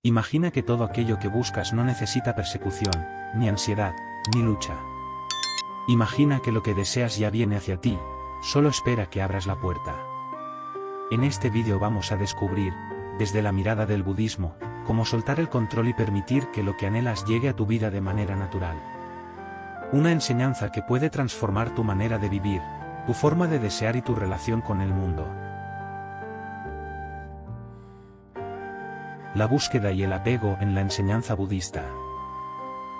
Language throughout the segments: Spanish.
Imagina que todo aquello que buscas no necesita persecución, ni ansiedad, ni lucha. Imagina que lo que deseas ya viene hacia ti, solo espera que abras la puerta. En este vídeo vamos a descubrir, desde la mirada del budismo, cómo soltar el control y permitir que lo que anhelas llegue a tu vida de manera natural. Una enseñanza que puede transformar tu manera de vivir, tu forma de desear y tu relación con el mundo. La búsqueda y el apego en la enseñanza budista.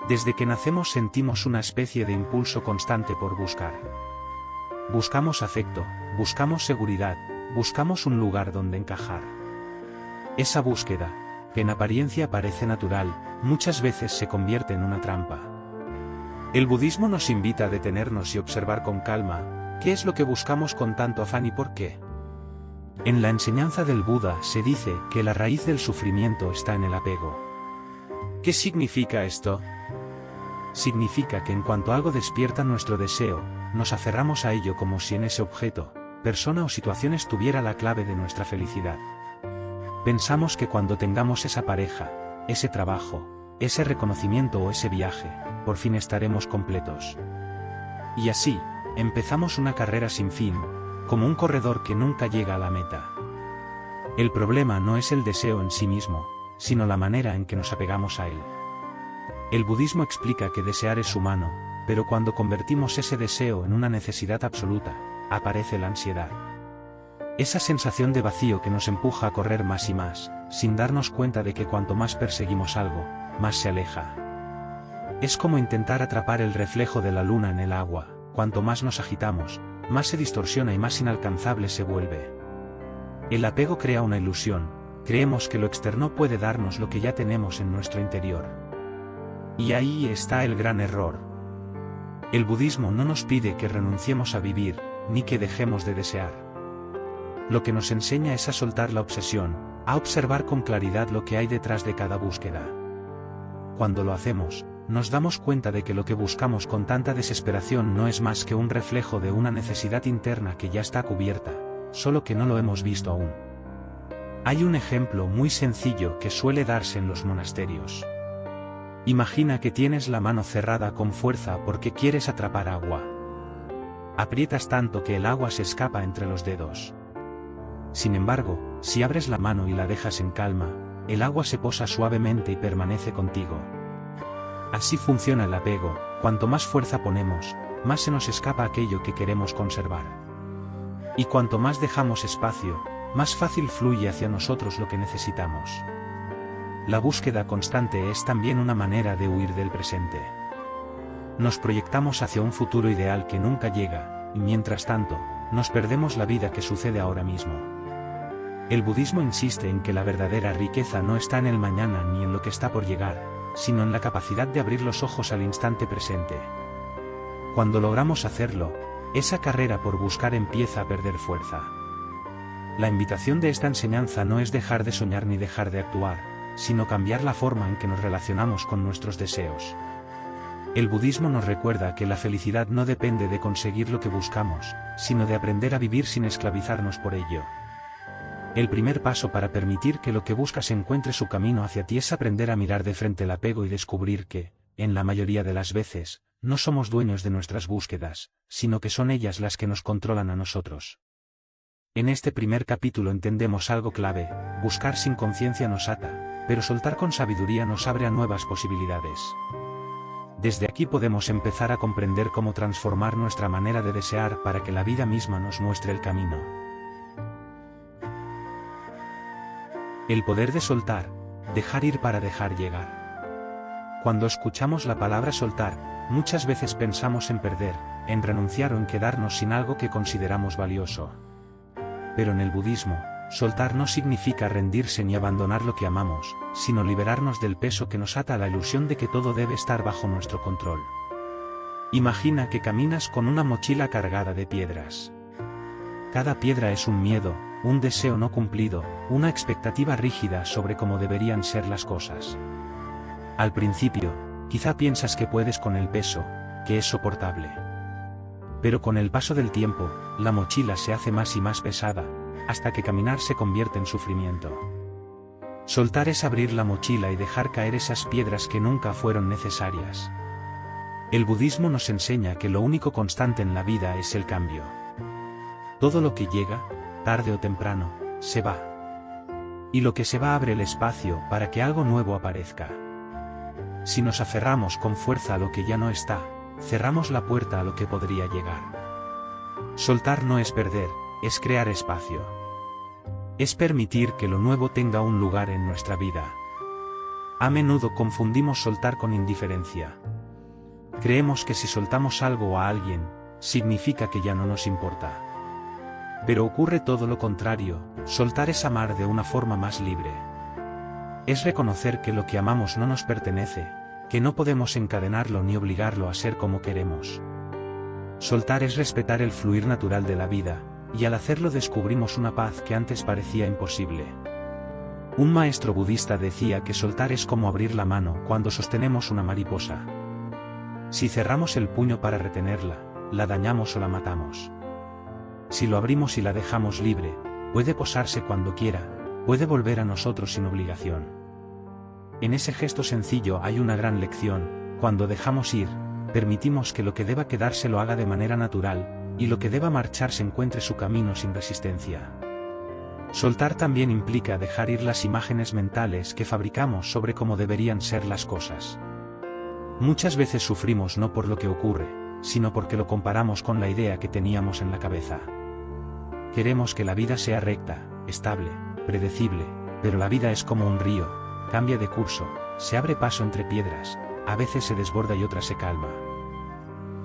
Desde que nacemos sentimos una especie de impulso constante por buscar. Buscamos afecto, buscamos seguridad, buscamos un lugar donde encajar. Esa búsqueda, que en apariencia parece natural, muchas veces se convierte en una trampa. El budismo nos invita a detenernos y observar con calma, ¿qué es lo que buscamos con tanto afán y por qué? En la enseñanza del Buda se dice que la raíz del sufrimiento está en el apego. ¿Qué significa esto? Significa que en cuanto algo despierta nuestro deseo, nos aferramos a ello como si en ese objeto, persona o situación estuviera la clave de nuestra felicidad. Pensamos que cuando tengamos esa pareja, ese trabajo, ese reconocimiento o ese viaje, por fin estaremos completos. Y así, empezamos una carrera sin fin, como un corredor que nunca llega a la meta. El problema no es el deseo en sí mismo, sino la manera en que nos apegamos a él. El budismo explica que desear es humano, pero cuando convertimos ese deseo en una necesidad absoluta, aparece la ansiedad. Esa sensación de vacío que nos empuja a correr más y más, sin darnos cuenta de que cuanto más perseguimos algo, más se aleja. Es como intentar atrapar el reflejo de la luna en el agua, cuanto más nos agitamos, más se distorsiona y más inalcanzable se vuelve. El apego crea una ilusión, creemos que lo externo puede darnos lo que ya tenemos en nuestro interior. Y ahí está el gran error. El budismo no nos pide que renunciemos a vivir, ni que dejemos de desear. Lo que nos enseña es a soltar la obsesión, a observar con claridad lo que hay detrás de cada búsqueda. Cuando lo hacemos, nos damos cuenta de que lo que buscamos con tanta desesperación no es más que un reflejo de una necesidad interna que ya está cubierta, solo que no lo hemos visto aún. Hay un ejemplo muy sencillo que suele darse en los monasterios. Imagina que tienes la mano cerrada con fuerza porque quieres atrapar agua. Aprietas tanto que el agua se escapa entre los dedos. Sin embargo, si abres la mano y la dejas en calma, el agua se posa suavemente y permanece contigo. Así funciona el apego, cuanto más fuerza ponemos, más se nos escapa aquello que queremos conservar. Y cuanto más dejamos espacio, más fácil fluye hacia nosotros lo que necesitamos. La búsqueda constante es también una manera de huir del presente. Nos proyectamos hacia un futuro ideal que nunca llega, y mientras tanto, nos perdemos la vida que sucede ahora mismo. El budismo insiste en que la verdadera riqueza no está en el mañana ni en lo que está por llegar, sino en la capacidad de abrir los ojos al instante presente. Cuando logramos hacerlo, esa carrera por buscar empieza a perder fuerza. La invitación de esta enseñanza no es dejar de soñar ni dejar de actuar, sino cambiar la forma en que nos relacionamos con nuestros deseos. El budismo nos recuerda que la felicidad no depende de conseguir lo que buscamos, sino de aprender a vivir sin esclavizarnos por ello. El primer paso para permitir que lo que buscas encuentre su camino hacia ti es aprender a mirar de frente el apego y descubrir que, en la mayoría de las veces, no somos dueños de nuestras búsquedas, sino que son ellas las que nos controlan a nosotros. En este primer capítulo entendemos algo clave: buscar sin conciencia nos ata, pero soltar con sabiduría nos abre a nuevas posibilidades. Desde aquí podemos empezar a comprender cómo transformar nuestra manera de desear para que la vida misma nos muestre el camino. El poder de soltar, dejar ir para dejar llegar. Cuando escuchamos la palabra soltar, muchas veces pensamos en perder, en renunciar o en quedarnos sin algo que consideramos valioso. Pero en el budismo, soltar no significa rendirse ni abandonar lo que amamos, sino liberarnos del peso que nos ata a la ilusión de que todo debe estar bajo nuestro control. Imagina que caminas con una mochila cargada de piedras. Cada piedra es un miedo, un deseo no cumplido, una expectativa rígida sobre cómo deberían ser las cosas. Al principio, quizá piensas que puedes con el peso, que es soportable. Pero con el paso del tiempo, la mochila se hace más y más pesada, hasta que caminar se convierte en sufrimiento. Soltar es abrir la mochila y dejar caer esas piedras que nunca fueron necesarias. El budismo nos enseña que lo único constante en la vida es el cambio. Todo lo que llega, tarde o temprano, se va. Y lo que se va abre el espacio para que algo nuevo aparezca. Si nos aferramos con fuerza a lo que ya no está, cerramos la puerta a lo que podría llegar. Soltar no es perder, es crear espacio. Es permitir que lo nuevo tenga un lugar en nuestra vida. A menudo confundimos soltar con indiferencia. Creemos que si soltamos algo o a alguien, significa que ya no nos importa. Pero ocurre todo lo contrario, soltar es amar de una forma más libre. Es reconocer que lo que amamos no nos pertenece, que no podemos encadenarlo ni obligarlo a ser como queremos. Soltar es respetar el fluir natural de la vida, y al hacerlo descubrimos una paz que antes parecía imposible. Un maestro budista decía que soltar es como abrir la mano cuando sostenemos una mariposa. Si cerramos el puño para retenerla, la dañamos o la matamos. Si lo abrimos y la dejamos libre, puede posarse cuando quiera, puede volver a nosotros sin obligación. En ese gesto sencillo hay una gran lección: cuando dejamos ir, permitimos que lo que deba quedarse lo haga de manera natural, y lo que deba marcharse encuentre su camino sin resistencia. Soltar también implica dejar ir las imágenes mentales que fabricamos sobre cómo deberían ser las cosas. Muchas veces sufrimos no por lo que ocurre, sino porque lo comparamos con la idea que teníamos en la cabeza. Queremos que la vida sea recta, estable, predecible, pero la vida es como un río, cambia de curso, se abre paso entre piedras, a veces se desborda y otras se calma.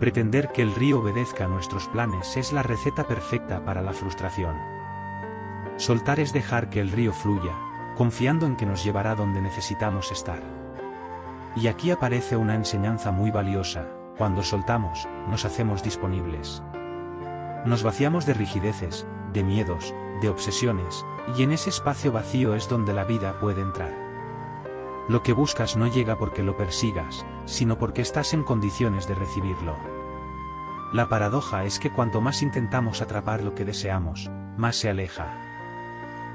Pretender que el río obedezca a nuestros planes es la receta perfecta para la frustración. Soltar es dejar que el río fluya, confiando en que nos llevará donde necesitamos estar. Y aquí aparece una enseñanza muy valiosa: cuando soltamos, nos hacemos disponibles. Nos vaciamos de rigideces, de miedos, de obsesiones, y en ese espacio vacío es donde la vida puede entrar. Lo que buscas no llega porque lo persigas, sino porque estás en condiciones de recibirlo. La paradoja es que cuanto más intentamos atrapar lo que deseamos, más se aleja.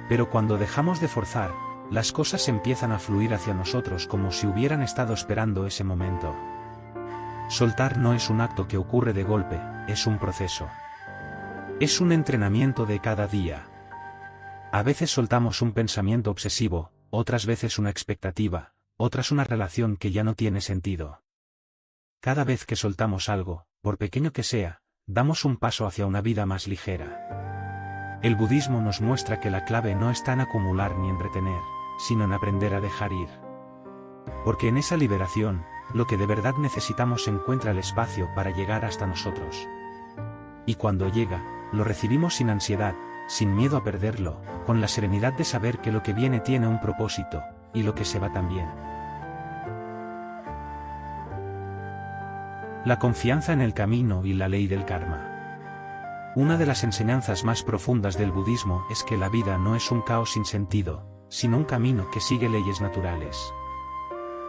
Pero cuando dejamos de forzar, las cosas empiezan a fluir hacia nosotros como si hubieran estado esperando ese momento. Soltar no es un acto que ocurre de golpe, es un proceso. Es un entrenamiento de cada día. A veces soltamos un pensamiento obsesivo, otras veces una expectativa, otras una relación que ya no tiene sentido. Cada vez que soltamos algo, por pequeño que sea, damos un paso hacia una vida más ligera. El budismo nos muestra que la clave no está en acumular ni en retener, sino en aprender a dejar ir. Porque en esa liberación, lo que de verdad necesitamos encuentra el espacio para llegar hasta nosotros. Y cuando llega, lo recibimos sin ansiedad, sin miedo a perderlo, con la serenidad de saber que lo que viene tiene un propósito, y lo que se va también. La confianza en el camino y la ley del karma. Una de las enseñanzas más profundas del budismo es que la vida no es un caos sin sentido, sino un camino que sigue leyes naturales.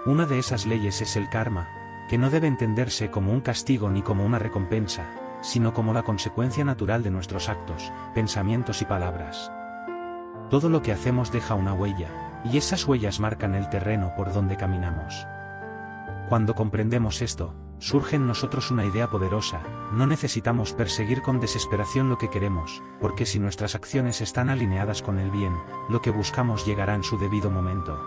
Una de esas leyes es el karma, que no debe entenderse como un castigo ni como una recompensa, sino como la consecuencia natural de nuestros actos, pensamientos y palabras. Todo lo que hacemos deja una huella, y esas huellas marcan el terreno por donde caminamos. Cuando comprendemos esto, surge en nosotros una idea poderosa: no necesitamos perseguir con desesperación lo que queremos, porque si nuestras acciones están alineadas con el bien, lo que buscamos llegará en su debido momento.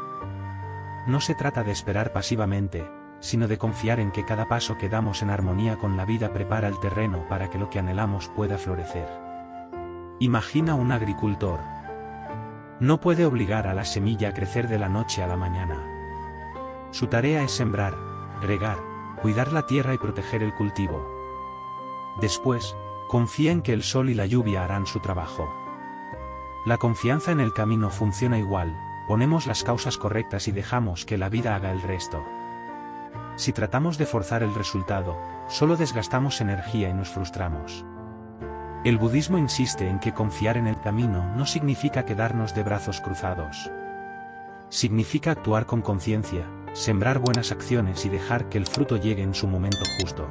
No se trata de esperar pasivamente, sino de confiar en que cada paso que damos en armonía con la vida prepara el terreno para que lo que anhelamos pueda florecer. Imagina un agricultor. No puede obligar a la semilla a crecer de la noche a la mañana. Su tarea es sembrar, regar, cuidar la tierra y proteger el cultivo. Después, confía en que el sol y la lluvia harán su trabajo. La confianza en el camino funciona igual: ponemos las causas correctas y dejamos que la vida haga el resto. Si tratamos de forzar el resultado, solo desgastamos energía y nos frustramos. El budismo insiste en que confiar en el camino no significa quedarnos de brazos cruzados. Significa actuar con conciencia, sembrar buenas acciones y dejar que el fruto llegue en su momento justo.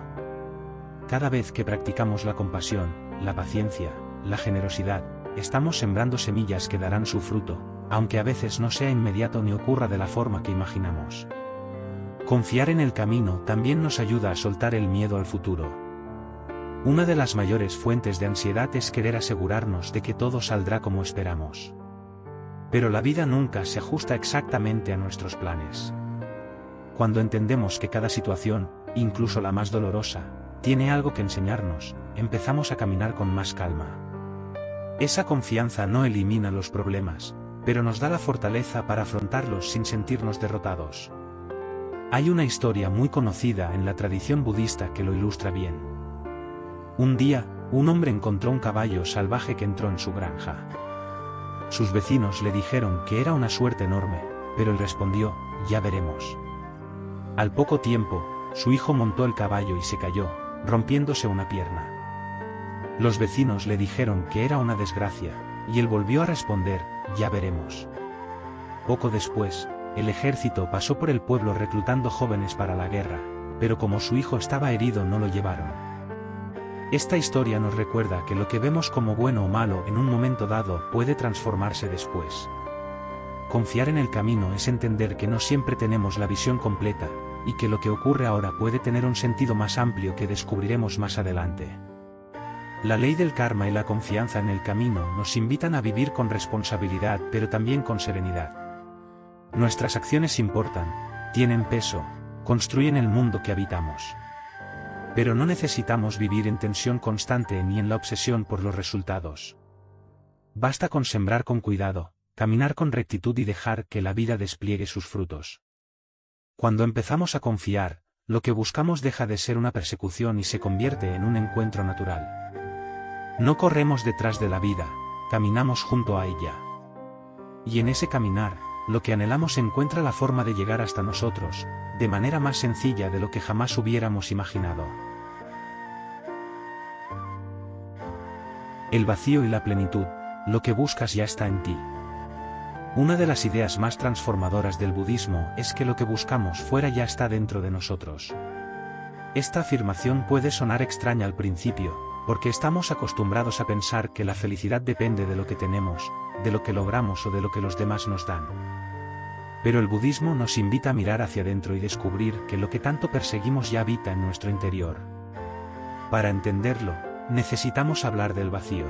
Cada vez que practicamos la compasión, la paciencia, la generosidad, estamos sembrando semillas que darán su fruto, aunque a veces no sea inmediato ni ocurra de la forma que imaginamos. Confiar en el camino también nos ayuda a soltar el miedo al futuro. Una de las mayores fuentes de ansiedad es querer asegurarnos de que todo saldrá como esperamos. Pero la vida nunca se ajusta exactamente a nuestros planes. Cuando entendemos que cada situación, incluso la más dolorosa, tiene algo que enseñarnos, empezamos a caminar con más calma. Esa confianza no elimina los problemas, pero nos da la fortaleza para afrontarlos sin sentirnos derrotados. Hay una historia muy conocida en la tradición budista que lo ilustra bien. Un día, un hombre encontró un caballo salvaje que entró en su granja. Sus vecinos le dijeron que era una suerte enorme, pero él respondió, ya veremos. Al poco tiempo, su hijo montó el caballo y se cayó, rompiéndose una pierna. Los vecinos le dijeron que era una desgracia, y él volvió a responder, ya veremos. Poco después, el ejército pasó por el pueblo reclutando jóvenes para la guerra, pero como su hijo estaba herido no lo llevaron. Esta historia nos recuerda que lo que vemos como bueno o malo en un momento dado puede transformarse después. Confiar en el camino es entender que no siempre tenemos la visión completa, y que lo que ocurre ahora puede tener un sentido más amplio que descubriremos más adelante. La ley del karma y la confianza en el camino nos invitan a vivir con responsabilidad pero también con serenidad. Nuestras acciones importan, tienen peso, construyen el mundo que habitamos. Pero no necesitamos vivir en tensión constante ni en la obsesión por los resultados. Basta con sembrar con cuidado, caminar con rectitud y dejar que la vida despliegue sus frutos. Cuando empezamos a confiar, lo que buscamos deja de ser una persecución y se convierte en un encuentro natural. No corremos detrás de la vida, caminamos junto a ella. Y en ese caminar, lo que anhelamos encuentra la forma de llegar hasta nosotros, de manera más sencilla de lo que jamás hubiéramos imaginado. El vacío y la plenitud, lo que buscas ya está en ti. Una de las ideas más transformadoras del budismo es que lo que buscamos fuera ya está dentro de nosotros. Esta afirmación puede sonar extraña al principio, porque estamos acostumbrados a pensar que la felicidad depende de lo que tenemos, de lo que logramos o de lo que los demás nos dan. Pero el budismo nos invita a mirar hacia adentro y descubrir que lo que tanto perseguimos ya habita en nuestro interior. Para entenderlo, necesitamos hablar del vacío.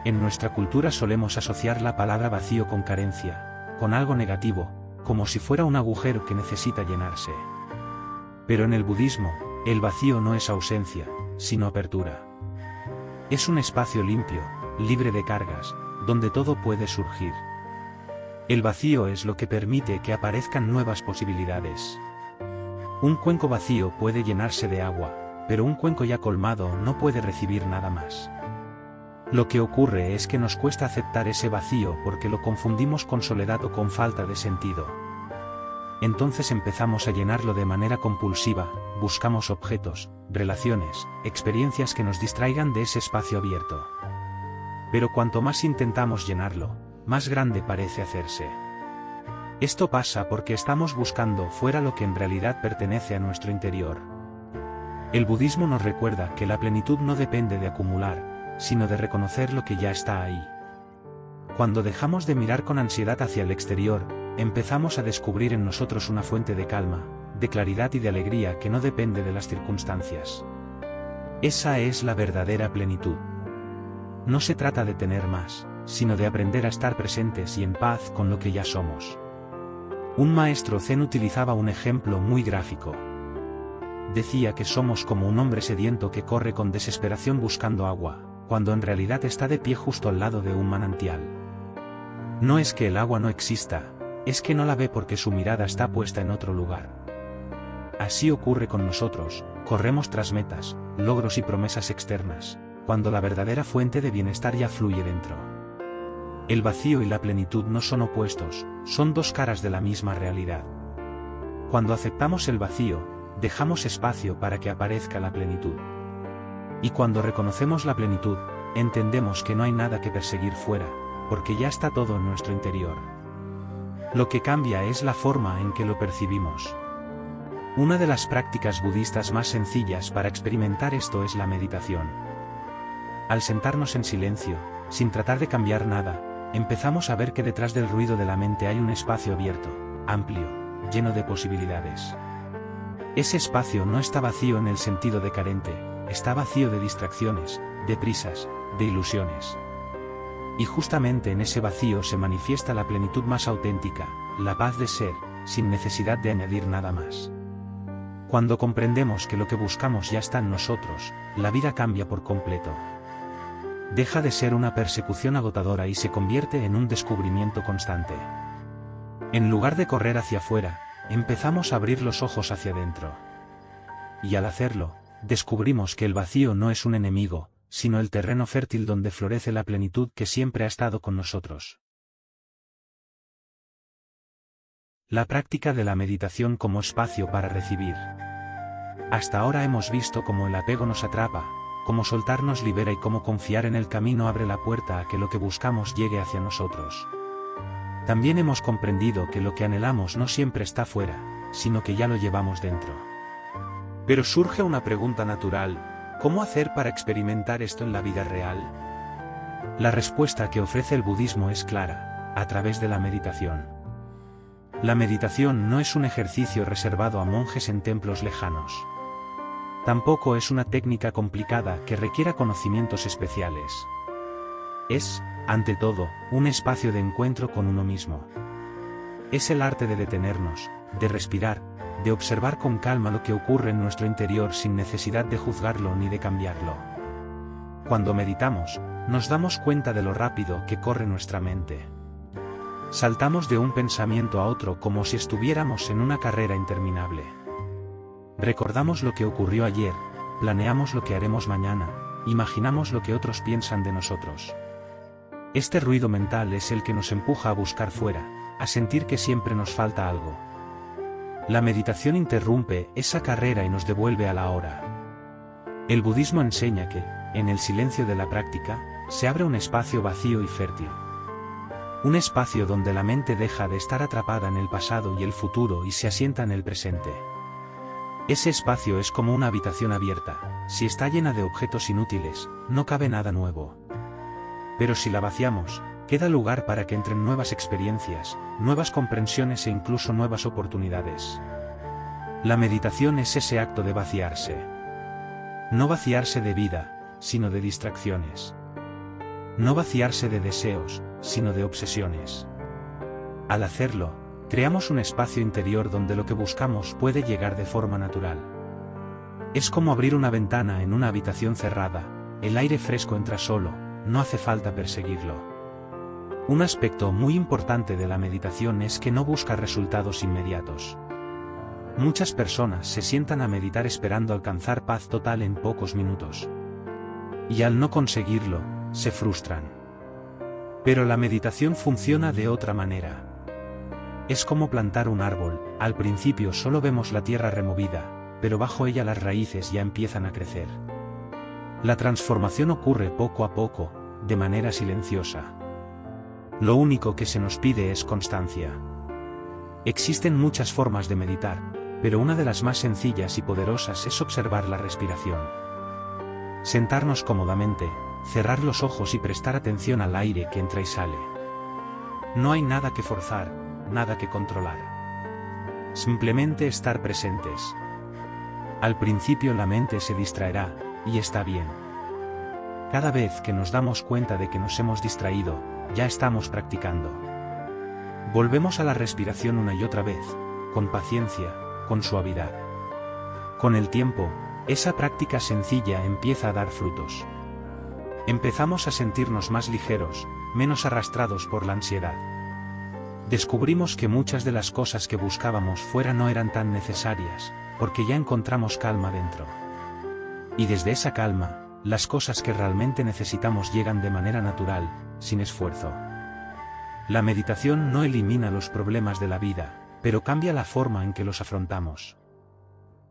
En nuestra cultura solemos asociar la palabra vacío con carencia, con algo negativo, como si fuera un agujero que necesita llenarse. Pero en el budismo, el vacío no es ausencia, sino apertura. Es un espacio limpio, libre de cargas, donde todo puede surgir. El vacío es lo que permite que aparezcan nuevas posibilidades. Un cuenco vacío puede llenarse de agua, pero un cuenco ya colmado no puede recibir nada más. Lo que ocurre es que nos cuesta aceptar ese vacío porque lo confundimos con soledad o con falta de sentido. Entonces empezamos a llenarlo de manera compulsiva, buscamos objetos, relaciones, experiencias que nos distraigan de ese espacio abierto. Pero cuanto más intentamos llenarlo, más grande parece hacerse. Esto pasa porque estamos buscando fuera lo que en realidad pertenece a nuestro interior. El budismo nos recuerda que la plenitud no depende de acumular, sino de reconocer lo que ya está ahí. Cuando dejamos de mirar con ansiedad hacia el exterior, empezamos a descubrir en nosotros una fuente de calma, de claridad y de alegría que no depende de las circunstancias. Esa es la verdadera plenitud. No se trata de tener más, sino de aprender a estar presentes y en paz con lo que ya somos. Un maestro zen utilizaba un ejemplo muy gráfico. Decía que somos como un hombre sediento que corre con desesperación buscando agua, cuando en realidad está de pie justo al lado de un manantial. No es que el agua no exista, es que no la ve porque su mirada está puesta en otro lugar. Así ocurre con nosotros, corremos tras metas, logros y promesas externas, cuando la verdadera fuente de bienestar ya fluye dentro. El vacío y la plenitud no son opuestos, son dos caras de la misma realidad. Cuando aceptamos el vacío, dejamos espacio para que aparezca la plenitud. Y cuando reconocemos la plenitud, entendemos que no hay nada que perseguir fuera, porque ya está todo en nuestro interior. Lo que cambia es la forma en que lo percibimos. Una de las prácticas budistas más sencillas para experimentar esto es la meditación. Al sentarnos en silencio, sin tratar de cambiar nada, empezamos a ver que detrás del ruido de la mente hay un espacio abierto, amplio, lleno de posibilidades. Ese espacio no está vacío en el sentido de carente, está vacío de distracciones, de prisas, de ilusiones. Y justamente en ese vacío se manifiesta la plenitud más auténtica, la paz de ser, sin necesidad de añadir nada más. Cuando comprendemos que lo que buscamos ya está en nosotros, la vida cambia por completo. Deja de ser una persecución agotadora y se convierte en un descubrimiento constante. En lugar de correr hacia afuera, empezamos a abrir los ojos hacia adentro. Y al hacerlo, descubrimos que el vacío no es un enemigo, sino el terreno fértil donde florece la plenitud que siempre ha estado con nosotros. La práctica de la meditación como espacio para recibir. Hasta ahora hemos visto cómo el apego nos atrapa, cómo soltar nos libera y cómo confiar en el camino abre la puerta a que lo que buscamos llegue hacia nosotros. También hemos comprendido que lo que anhelamos no siempre está fuera, sino que ya lo llevamos dentro. Pero surge una pregunta natural: ¿cómo hacer para experimentar esto en la vida real? La respuesta que ofrece el budismo es clara: a través de la meditación. La meditación no es un ejercicio reservado a monjes en templos lejanos. Tampoco es una técnica complicada que requiera conocimientos especiales. Es, ante todo, un espacio de encuentro con uno mismo. Es el arte de detenernos, de respirar, de observar con calma lo que ocurre en nuestro interior sin necesidad de juzgarlo ni de cambiarlo. Cuando meditamos, nos damos cuenta de lo rápido que corre nuestra mente. Saltamos de un pensamiento a otro como si estuviéramos en una carrera interminable. Recordamos lo que ocurrió ayer, planeamos lo que haremos mañana, imaginamos lo que otros piensan de nosotros. Este ruido mental es el que nos empuja a buscar fuera, a sentir que siempre nos falta algo. La meditación interrumpe esa carrera y nos devuelve a la hora. El budismo enseña que, en el silencio de la práctica, se abre un espacio vacío y fértil. Un espacio donde la mente deja de estar atrapada en el pasado y el futuro y se asienta en el presente. Ese espacio es como una habitación abierta: si está llena de objetos inútiles, no cabe nada nuevo. Pero si la vaciamos, queda lugar para que entren nuevas experiencias, nuevas comprensiones e incluso nuevas oportunidades. La meditación es ese acto de vaciarse. No vaciarse de vida, sino de distracciones. No vaciarse de deseos, sino de obsesiones. Al hacerlo, creamos un espacio interior donde lo que buscamos puede llegar de forma natural. Es como abrir una ventana en una habitación cerrada: el aire fresco entra solo, no hace falta perseguirlo. Un aspecto muy importante de la meditación es que no busca resultados inmediatos. Muchas personas se sientan a meditar esperando alcanzar paz total en pocos minutos. Y al no conseguirlo, se frustran. Pero la meditación funciona de otra manera. Es como plantar un árbol: al principio solo vemos la tierra removida, pero bajo ella las raíces ya empiezan a crecer. La transformación ocurre poco a poco, de manera silenciosa. Lo único que se nos pide es constancia. Existen muchas formas de meditar, pero una de las más sencillas y poderosas es observar la respiración. Sentarnos cómodamente, cerrar los ojos y prestar atención al aire que entra y sale. No hay nada que forzar, nada que controlar. Simplemente estar presentes. Al principio la mente se distraerá, y está bien. Cada vez que nos damos cuenta de que nos hemos distraído, ya estamos practicando. Volvemos a la respiración una y otra vez, con paciencia, con suavidad. Con el tiempo, esa práctica sencilla empieza a dar frutos. Empezamos a sentirnos más ligeros, menos arrastrados por la ansiedad. Descubrimos que muchas de las cosas que buscábamos fuera no eran tan necesarias, porque ya encontramos calma dentro. Y desde esa calma, las cosas que realmente necesitamos llegan de manera natural, sin esfuerzo. La meditación no elimina los problemas de la vida, pero cambia la forma en que los afrontamos.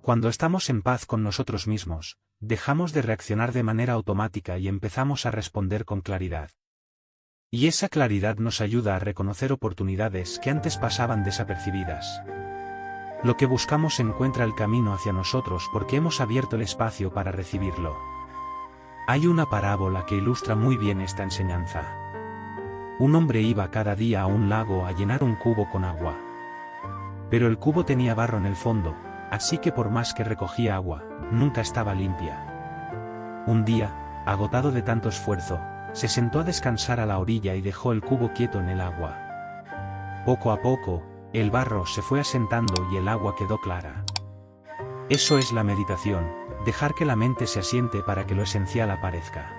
Cuando estamos en paz con nosotros mismos, dejamos de reaccionar de manera automática y empezamos a responder con claridad. Y esa claridad nos ayuda a reconocer oportunidades que antes pasaban desapercibidas. Lo que buscamos encuentra el camino hacia nosotros porque hemos abierto el espacio para recibirlo. Hay una parábola que ilustra muy bien esta enseñanza. Un hombre iba cada día a un lago a llenar un cubo con agua. Pero el cubo tenía barro en el fondo, así que por más que recogía agua, nunca estaba limpia. Un día, agotado de tanto esfuerzo, se sentó a descansar a la orilla y dejó el cubo quieto en el agua. Poco a poco, el barro se fue asentando y el agua quedó clara. Eso es la meditación, dejar que la mente se asiente para que lo esencial aparezca.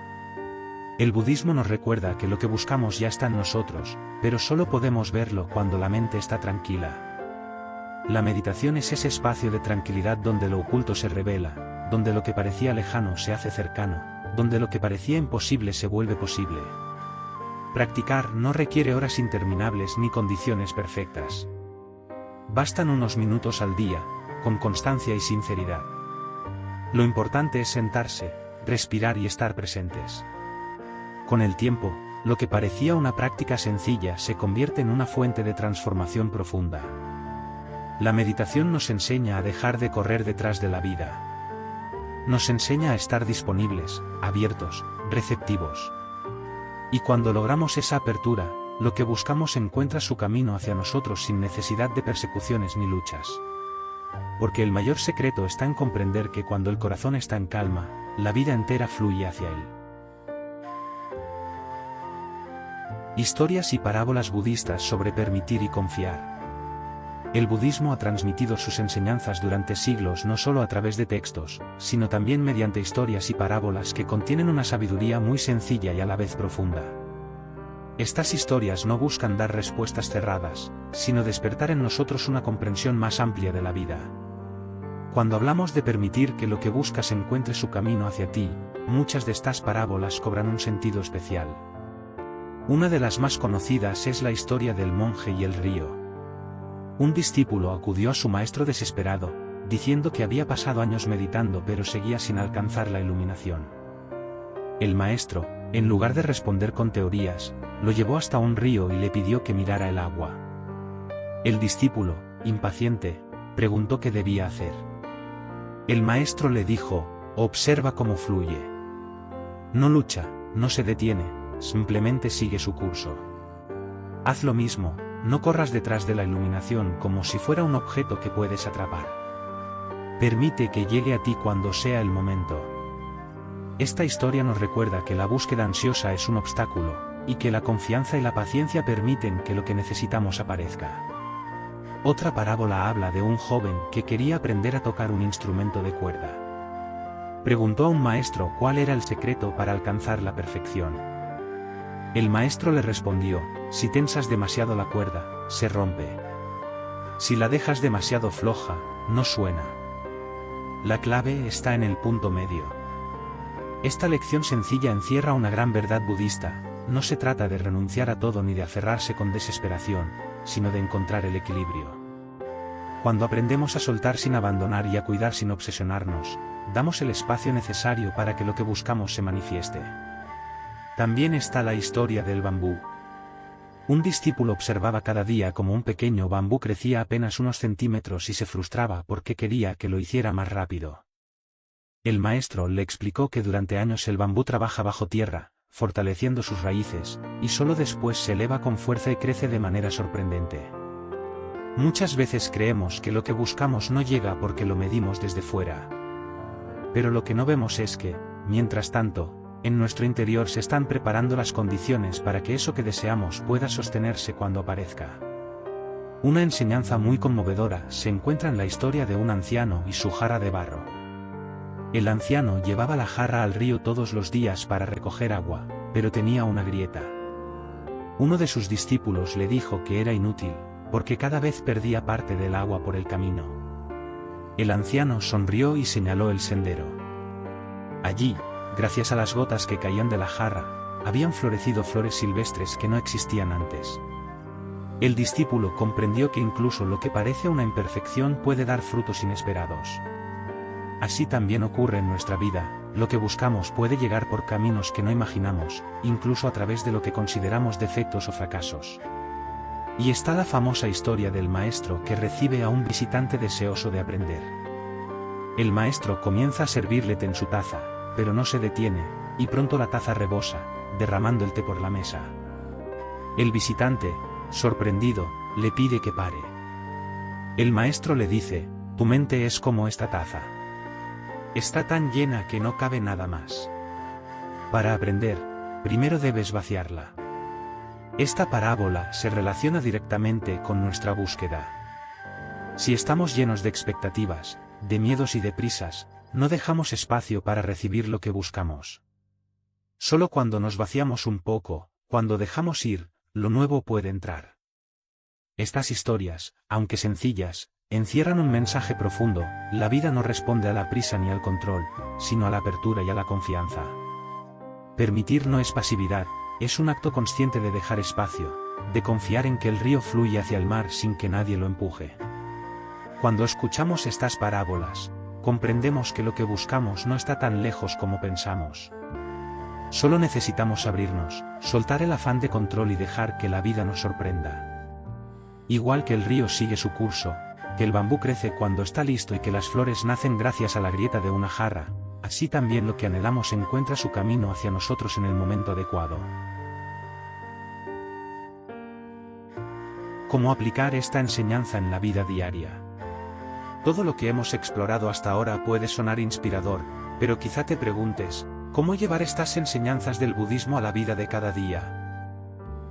El budismo nos recuerda que lo que buscamos ya está en nosotros, pero solo podemos verlo cuando la mente está tranquila. La meditación es ese espacio de tranquilidad donde lo oculto se revela, donde lo que parecía lejano se hace cercano, donde lo que parecía imposible se vuelve posible. Practicar no requiere horas interminables ni condiciones perfectas. Bastan unos minutos al día, con constancia y sinceridad. Lo importante es sentarse, respirar y estar presentes. Con el tiempo, lo que parecía una práctica sencilla se convierte en una fuente de transformación profunda. La meditación nos enseña a dejar de correr detrás de la vida. Nos enseña a estar disponibles, abiertos, receptivos. Y cuando logramos esa apertura, lo que buscamos encuentra su camino hacia nosotros sin necesidad de persecuciones ni luchas. Porque el mayor secreto está en comprender que cuando el corazón está en calma, la vida entera fluye hacia él. Historias y parábolas budistas sobre permitir y confiar. El budismo ha transmitido sus enseñanzas durante siglos no solo a través de textos, sino también mediante historias y parábolas que contienen una sabiduría muy sencilla y a la vez profunda. Estas historias no buscan dar respuestas cerradas, sino despertar en nosotros una comprensión más amplia de la vida. Cuando hablamos de permitir que lo que buscas encuentre su camino hacia ti, muchas de estas parábolas cobran un sentido especial. Una de las más conocidas es la historia del monje y el río. Un discípulo acudió a su maestro desesperado, diciendo que había pasado años meditando pero seguía sin alcanzar la iluminación. El maestro, en lugar de responder con teorías, lo llevó hasta un río y le pidió que mirara el agua. El discípulo, impaciente, preguntó qué debía hacer. El maestro le dijo: observa cómo fluye. No lucha, no se detiene, simplemente sigue su curso. Haz lo mismo, no corras detrás de la iluminación como si fuera un objeto que puedes atrapar. Permite que llegue a ti cuando sea el momento. Esta historia nos recuerda que la búsqueda ansiosa es un obstáculo, y que la confianza y la paciencia permiten que lo que necesitamos aparezca. Otra parábola habla de un joven que quería aprender a tocar un instrumento de cuerda. Preguntó a un maestro cuál era el secreto para alcanzar la perfección. El maestro le respondió: si tensas demasiado la cuerda, se rompe. Si la dejas demasiado floja, no suena. La clave está en el punto medio. Esta lección sencilla encierra una gran verdad budista: no se trata de renunciar a todo ni de aferrarse con desesperación, sino de encontrar el equilibrio. Cuando aprendemos a soltar sin abandonar y a cuidar sin obsesionarnos, damos el espacio necesario para que lo que buscamos se manifieste. También está la historia del bambú. Un discípulo observaba cada día cómo un pequeño bambú crecía apenas unos centímetros y se frustraba porque quería que lo hiciera más rápido. El maestro le explicó que durante años el bambú trabaja bajo tierra, fortaleciendo sus raíces, y solo después se eleva con fuerza y crece de manera sorprendente. Muchas veces creemos que lo que buscamos no llega porque lo medimos desde fuera. Pero lo que no vemos es que, mientras tanto, en nuestro interior se están preparando las condiciones para que eso que deseamos pueda sostenerse cuando aparezca. Una enseñanza muy conmovedora se encuentra en la historia de un anciano y su jarra de barro. El anciano llevaba la jarra al río todos los días para recoger agua, pero tenía una grieta. Uno de sus discípulos le dijo que era inútil, porque cada vez perdía parte del agua por el camino. El anciano sonrió y señaló el sendero. Allí, gracias a las gotas que caían de la jarra, habían florecido flores silvestres que no existían antes. El discípulo comprendió que incluso lo que parece una imperfección puede dar frutos inesperados. Así también ocurre en nuestra vida: lo que buscamos puede llegar por caminos que no imaginamos, incluso a través de lo que consideramos defectos o fracasos. Y está la famosa historia del maestro que recibe a un visitante deseoso de aprender. El maestro comienza a servirle té en su taza, pero no se detiene, y pronto la taza rebosa, derramando el té por la mesa. El visitante, sorprendido, le pide que pare. El maestro le dice, tu mente es como esta taza. Está tan llena que no cabe nada más. Para aprender, primero debes vaciarla. Esta parábola se relaciona directamente con nuestra búsqueda. Si estamos llenos de expectativas, de miedos y de prisas, no dejamos espacio para recibir lo que buscamos. Solo cuando nos vaciamos un poco, cuando dejamos ir, lo nuevo puede entrar. Estas historias, aunque sencillas, encierran un mensaje profundo: la vida no responde a la prisa ni al control, sino a la apertura y a la confianza. Permitir no es pasividad, es un acto consciente de dejar espacio, de confiar en que el río fluye hacia el mar sin que nadie lo empuje. Cuando escuchamos estas parábolas, comprendemos que lo que buscamos no está tan lejos como pensamos. Solo necesitamos abrirnos, soltar el afán de control y dejar que la vida nos sorprenda. Igual que el río sigue su curso, que el bambú crece cuando está listo y que las flores nacen gracias a la grieta de una jarra, así también lo que anhelamos encuentra su camino hacia nosotros en el momento adecuado. ¿Cómo aplicar esta enseñanza en la vida diaria? Todo lo que hemos explorado hasta ahora puede sonar inspirador, pero quizá te preguntes, ¿cómo llevar estas enseñanzas del budismo a la vida de cada día?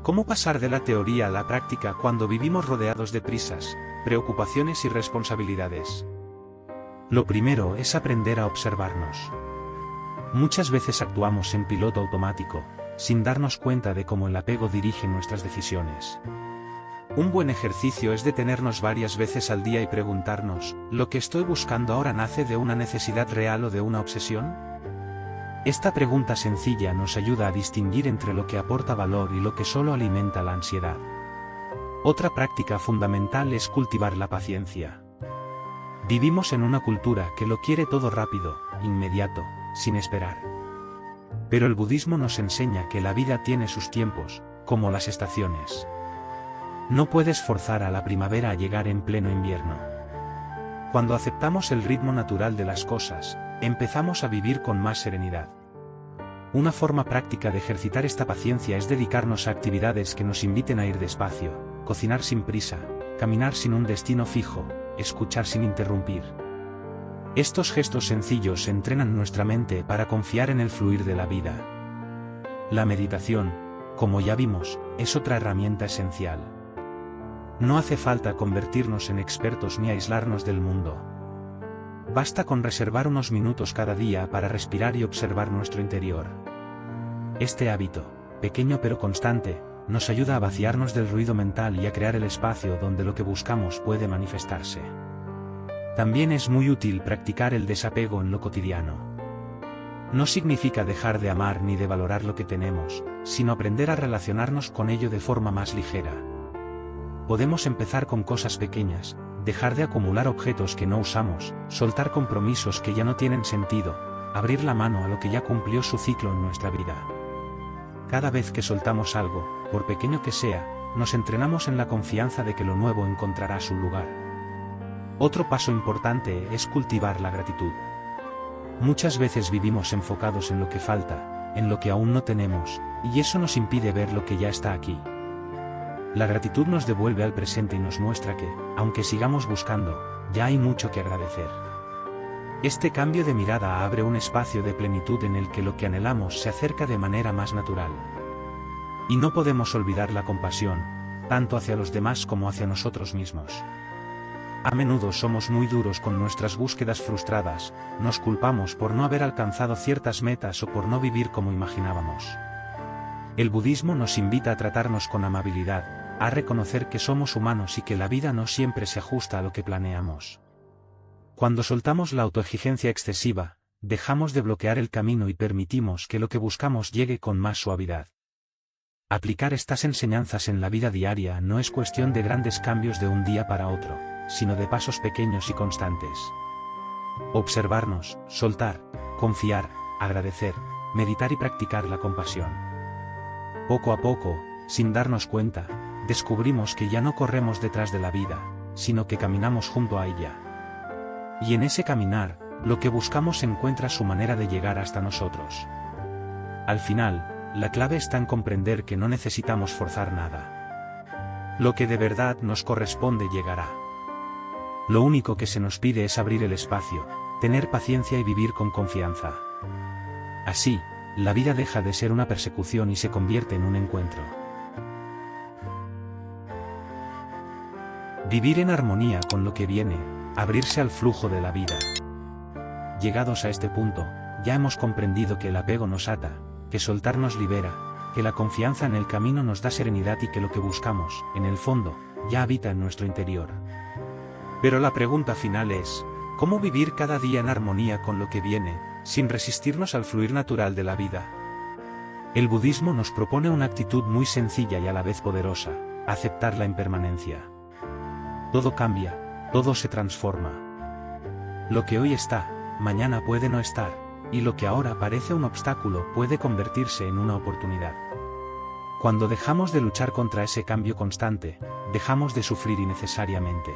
¿Cómo pasar de la teoría a la práctica cuando vivimos rodeados de prisas, preocupaciones y responsabilidades? Lo primero es aprender a observarnos. Muchas veces actuamos en piloto automático, sin darnos cuenta de cómo el apego dirige nuestras decisiones. Un buen ejercicio es detenernos varias veces al día y preguntarnos, ¿lo que estoy buscando ahora nace de una necesidad real o de una obsesión? Esta pregunta sencilla nos ayuda a distinguir entre lo que aporta valor y lo que solo alimenta la ansiedad. Otra práctica fundamental es cultivar la paciencia. Vivimos en una cultura que lo quiere todo rápido, inmediato, sin esperar. Pero el budismo nos enseña que la vida tiene sus tiempos, como las estaciones. No puedes forzar a la primavera a llegar en pleno invierno. Cuando aceptamos el ritmo natural de las cosas, empezamos a vivir con más serenidad. Una forma práctica de ejercitar esta paciencia es dedicarnos a actividades que nos inviten a ir despacio, cocinar sin prisa, caminar sin un destino fijo, escuchar sin interrumpir. Estos gestos sencillos entrenan nuestra mente para confiar en el fluir de la vida. La meditación, como ya vimos, es otra herramienta esencial. No hace falta convertirnos en expertos ni aislarnos del mundo. Basta con reservar unos minutos cada día para respirar y observar nuestro interior. Este hábito, pequeño pero constante, nos ayuda a vaciarnos del ruido mental y a crear el espacio donde lo que buscamos puede manifestarse. También es muy útil practicar el desapego en lo cotidiano. No significa dejar de amar ni de valorar lo que tenemos, sino aprender a relacionarnos con ello de forma más ligera. Podemos empezar con cosas pequeñas, dejar de acumular objetos que no usamos, soltar compromisos que ya no tienen sentido, abrir la mano a lo que ya cumplió su ciclo en nuestra vida. Cada vez que soltamos algo, por pequeño que sea, nos entrenamos en la confianza de que lo nuevo encontrará su lugar. Otro paso importante es cultivar la gratitud. Muchas veces vivimos enfocados en lo que falta, en lo que aún no tenemos, y eso nos impide ver lo que ya está aquí. La gratitud nos devuelve al presente y nos muestra que, aunque sigamos buscando, ya hay mucho que agradecer. Este cambio de mirada abre un espacio de plenitud en el que lo que anhelamos se acerca de manera más natural. Y no podemos olvidar la compasión, tanto hacia los demás como hacia nosotros mismos. A menudo somos muy duros con nuestras búsquedas frustradas, nos culpamos por no haber alcanzado ciertas metas o por no vivir como imaginábamos. El budismo nos invita a tratarnos con amabilidad, a reconocer que somos humanos y que la vida no siempre se ajusta a lo que planeamos. Cuando soltamos la autoexigencia excesiva, dejamos de bloquear el camino y permitimos que lo que buscamos llegue con más suavidad. Aplicar estas enseñanzas en la vida diaria no es cuestión de grandes cambios de un día para otro, sino de pasos pequeños y constantes. Observarnos, soltar, confiar, agradecer, meditar y practicar la compasión. Poco a poco, sin darnos cuenta, descubrimos que ya no corremos detrás de la vida, sino que caminamos junto a ella. Y en ese caminar, lo que buscamos encuentra su manera de llegar hasta nosotros. Al final, la clave está en comprender que no necesitamos forzar nada. Lo que de verdad nos corresponde llegará. Lo único que se nos pide es abrir el espacio, tener paciencia y vivir con confianza. Así, la vida deja de ser una persecución y se convierte en un encuentro. Vivir en armonía con lo que viene, abrirse al flujo de la vida. Llegados a este punto, ya hemos comprendido que el apego nos ata, que soltar nos libera, que la confianza en el camino nos da serenidad y que lo que buscamos, en el fondo, ya habita en nuestro interior. Pero la pregunta final es, ¿cómo vivir cada día en armonía con lo que viene, sin resistirnos al fluir natural de la vida? El budismo nos propone una actitud muy sencilla y a la vez poderosa, aceptar la impermanencia. Todo cambia, todo se transforma. Lo que hoy está, mañana puede no estar, y lo que ahora parece un obstáculo puede convertirse en una oportunidad. Cuando dejamos de luchar contra ese cambio constante, dejamos de sufrir innecesariamente.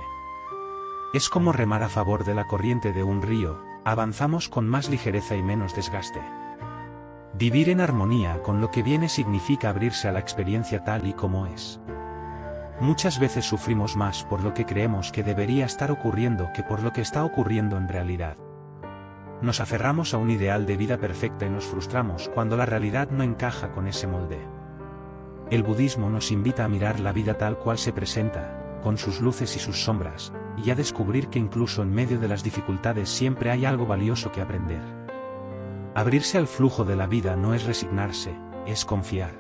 Es como remar a favor de la corriente de un río, avanzamos con más ligereza y menos desgaste. Vivir en armonía con lo que viene significa abrirse a la experiencia tal y como es. Muchas veces sufrimos más por lo que creemos que debería estar ocurriendo que por lo que está ocurriendo en realidad. Nos aferramos a un ideal de vida perfecta y nos frustramos cuando la realidad no encaja con ese molde. El budismo nos invita a mirar la vida tal cual se presenta, con sus luces y sus sombras, y a descubrir que incluso en medio de las dificultades siempre hay algo valioso que aprender. Abrirse al flujo de la vida no es resignarse, es confiar.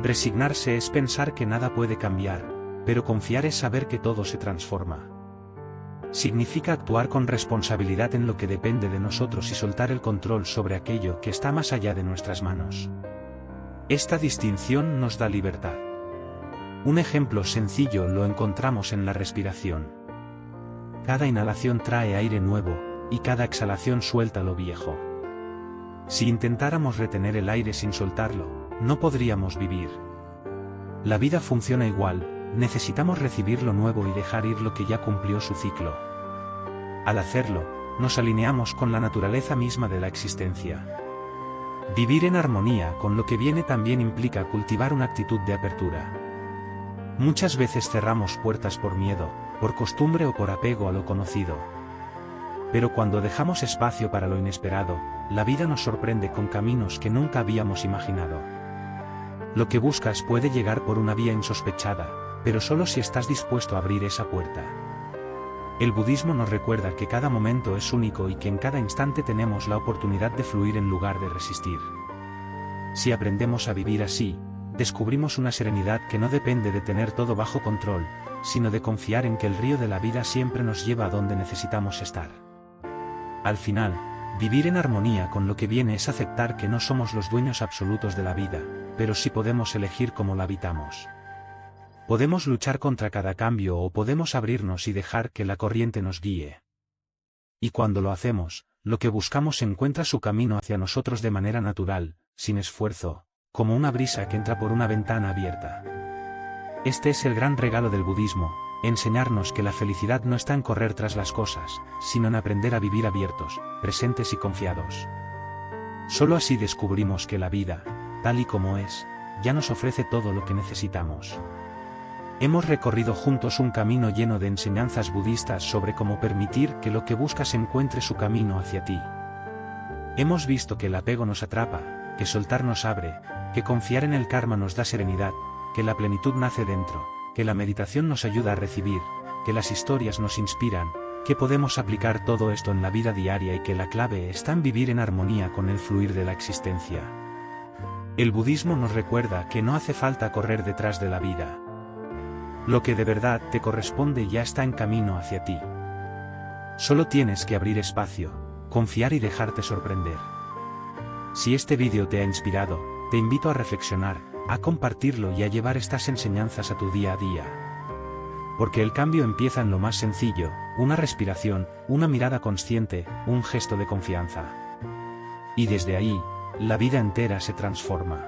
Resignarse es pensar que nada puede cambiar, pero confiar es saber que todo se transforma. Significa actuar con responsabilidad en lo que depende de nosotros y soltar el control sobre aquello que está más allá de nuestras manos. Esta distinción nos da libertad. Un ejemplo sencillo lo encontramos en la respiración. Cada inhalación trae aire nuevo, y cada exhalación suelta lo viejo. Si intentáramos retener el aire sin soltarlo, no podríamos vivir. La vida funciona igual, necesitamos recibir lo nuevo y dejar ir lo que ya cumplió su ciclo. Al hacerlo, nos alineamos con la naturaleza misma de la existencia. Vivir en armonía con lo que viene también implica cultivar una actitud de apertura. Muchas veces cerramos puertas por miedo, por costumbre o por apego a lo conocido. Pero cuando dejamos espacio para lo inesperado, la vida nos sorprende con caminos que nunca habíamos imaginado. Lo que buscas puede llegar por una vía insospechada, pero solo si estás dispuesto a abrir esa puerta. El budismo nos recuerda que cada momento es único y que en cada instante tenemos la oportunidad de fluir en lugar de resistir. Si aprendemos a vivir así, descubrimos una serenidad que no depende de tener todo bajo control, sino de confiar en que el río de la vida siempre nos lleva a donde necesitamos estar. Al final, vivir en armonía con lo que viene es aceptar que no somos los dueños absolutos de la vida, pero sí podemos elegir cómo la habitamos. Podemos luchar contra cada cambio o podemos abrirnos y dejar que la corriente nos guíe. Y cuando lo hacemos, lo que buscamos encuentra su camino hacia nosotros de manera natural, sin esfuerzo, como una brisa que entra por una ventana abierta. Este es el gran regalo del budismo, enseñarnos que la felicidad no está en correr tras las cosas, sino en aprender a vivir abiertos, presentes y confiados. Solo así descubrimos que la vida, tal y como es, ya nos ofrece todo lo que necesitamos. Hemos recorrido juntos un camino lleno de enseñanzas budistas sobre cómo permitir que lo que buscas encuentre su camino hacia ti. Hemos visto que el apego nos atrapa, que soltar nos abre, que confiar en el karma nos da serenidad, que la plenitud nace dentro, que la meditación nos ayuda a recibir, que las historias nos inspiran, que podemos aplicar todo esto en la vida diaria y que la clave está en vivir en armonía con el fluir de la existencia. El budismo nos recuerda que no hace falta correr detrás de la vida. Lo que de verdad te corresponde ya está en camino hacia ti. Solo tienes que abrir espacio, confiar y dejarte sorprender. Si este vídeo te ha inspirado, te invito a reflexionar, a compartirlo y a llevar estas enseñanzas a tu día a día. Porque el cambio empieza en lo más sencillo, una respiración, una mirada consciente, un gesto de confianza. Y desde ahí, la vida entera se transforma.